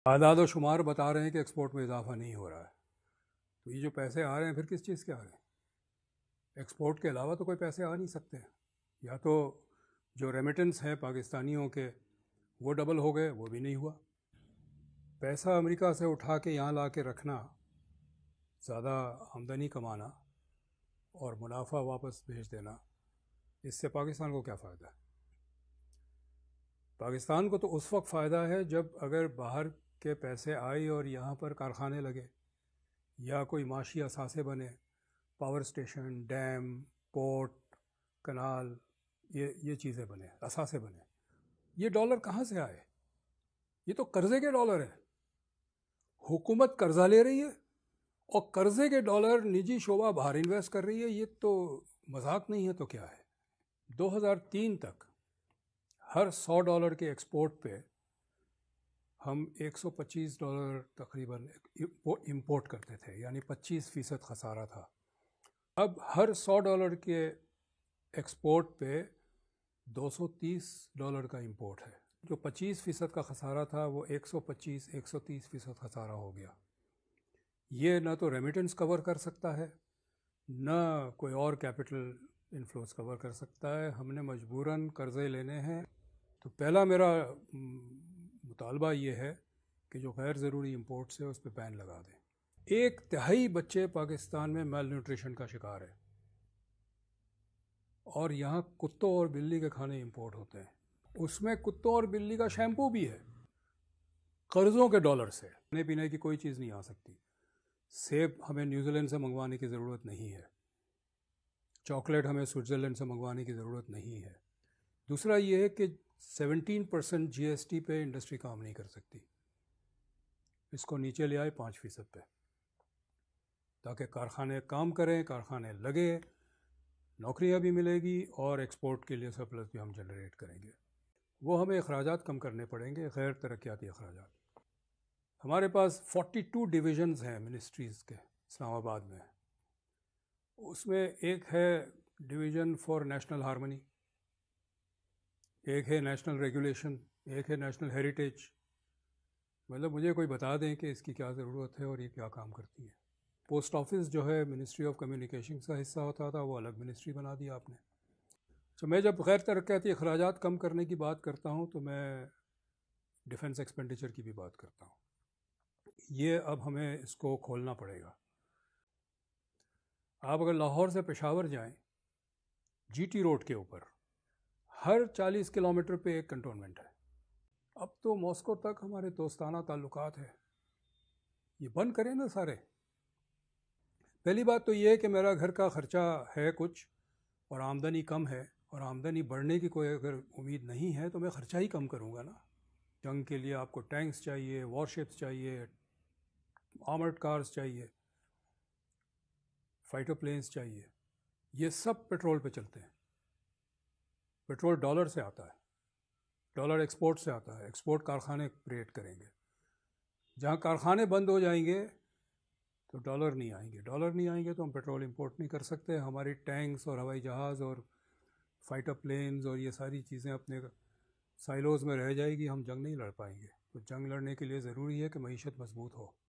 اعداد و شمار بتا رہے ہیں کہ ایکسپورٹ میں اضافہ نہیں ہو رہا ہے، تو یہ جو پیسے آ رہے ہیں پھر کس چیز کے آ رہے ہیں؟ ایکسپورٹ کے علاوہ تو کوئی پیسے آ نہیں سکتے ہیں۔ یا تو جو ریمیٹنس ہے پاکستانیوں کے وہ ڈبل ہو گئے، وہ بھی نہیں ہوا۔ پیسہ امریکہ سے اٹھا کے یہاں لا کے رکھنا، زیادہ آمدنی کمانا اور منافع واپس بھیج دینا، اس سے پاکستان کو کیا فائدہ ہے؟ پاکستان کو تو اس وقت فائدہ ہے جب اگر باہر کے پیسے آئے اور یہاں پر کارخانے لگے یا کوئی معاشی اثاثے بنے، power station, dam, port, canal, یہ چیزیں بنے، اثاثے بنے۔ یہ ڈالر کہاں سے آئے؟ یہ تو قرضے کے ڈالر ہیں۔ حکومت قرضہ لے رہی ہے اور قرضے کے ڈالر نجی شعبہ باہر انویسٹ کر رہی ہے۔ یہ تو مذاق نہیں ہے تو کیا ہے؟ 2003 تک ہر $100 کے ایکسپورٹ پہ ہم $125 تقریباً امپورٹ کرتے تھے، یعنی 25% خسارہ تھا۔ اب ہر $100 کے ایکسپورٹ پہ $230 کا امپورٹ ہے۔ جو 25% کا خسارہ تھا وہ 125-130% خسارہ ہو گیا۔ یہ نہ تو ریمیٹنس کور کر سکتا ہے، نہ کوئی اور کیپٹل انفلوز کور کر سکتا ہے۔ ہم نے مجبوراً قرضے لینے ہیں۔ تو پہلا میرا مطالبہ یہ ہے کہ جو غیر ضروری امپورٹس ہے اس پہ بین لگا دیں۔ 1/3 بچے پاکستان میں میل نیوٹریشن کا شکار ہے، اور یہاں کتوں اور بلی کے کھانے امپورٹ ہوتے ہیں۔ اس میں کتوں اور بلی کا شیمپو بھی ہے، قرضوں کے ڈالر سے۔ کھانے پینے کی کوئی چیز نہیں آ سکتی۔ سیب ہمیں نیوزی لینڈ سے منگوانے کی ضرورت نہیں ہے، چاکلیٹ ہمیں سوئٹزرلینڈ سے منگوانے کی ضرورت نہیں ہے۔ دوسرا یہ ہے کہ 17% GST پہ انڈسٹری کام نہیں کر سکتی۔ اس کو نیچے لے آئے 5% پہ، تاکہ کارخانے کام کریں، کارخانے لگے، نوکریاں بھی ملے گی اور ایکسپورٹ کے لیے سرپلس بھی ہم جنریٹ کریں گے۔ وہ ہمیں اخراجات کم کرنے پڑیں گے، غیر ترقیاتی اخراجات۔ ہمارے پاس 42 ڈویژنز ہیں منسٹریز کے اسلام آباد میں۔ اس میں ایک ہے ڈویژن فار نیشنل ہارمنی، ایک ہے نیشنل ریگولیشن، ایک ہے نیشنل ہیریٹیج۔ مطلب مجھے کوئی بتا دیں کہ اس کی کیا ضرورت ہے اور یہ کیا کام کرتی ہے۔ پوسٹ آفس جو ہے منسٹری آف کمیونیکیشن کا حصہ ہوتا تھا، وہ الگ منسٹری بنا دیا آپ نے۔ تو میں جب غیر ترقیاتی اخراجات کم کرنے کی بات کرتا ہوں تو میں ڈیفنس ایکسپینڈیچر کی بھی بات کرتا ہوں۔ یہ اب ہمیں اس کو کھولنا پڑے گا۔ آپ اگر لاہور سے پشاور جائیں، GT روڈ کے اوپر ہر 40 کلومیٹر پہ ایک کنٹونمنٹ ہے۔ اب تو ماسکو تک ہمارے دوستانہ تعلقات ہیں، یہ بند کریں نا سارے۔ پہلی بات تو یہ ہے کہ میرا گھر کا خرچہ ہے کچھ اور آمدنی کم ہے، اور آمدنی بڑھنے کی کوئی اگر امید نہیں ہے تو میں خرچہ ہی کم کروں گا نا۔ جنگ کے لیے آپ کو ٹینکس چاہیے، وار شپس چاہیے، آرمرڈ کارز چاہیے، فائٹر پلینز چاہیے۔ یہ سب پیٹرول پہ چلتے ہیں۔ پیٹرول ڈالر سے آتا ہے، ڈالر ایکسپورٹ سے آتا ہے، ایکسپورٹ کارخانے کریٹ کریں گے۔ جہاں کارخانے بند ہو جائیں گے تو ڈالر نہیں آئیں گے، ڈالر نہیں آئیں گے تو ہم پیٹرول امپورٹ نہیں کر سکتے۔ ہماری ٹینکس اور ہوائی جہاز اور فائٹر پلینز اور یہ ساری چیزیں اپنے سائلوز میں رہ جائے گی، ہم جنگ نہیں لڑ پائیں گے۔ تو جنگ لڑنے کے لیے ضروری ہے کہ معیشت مضبوط ہو۔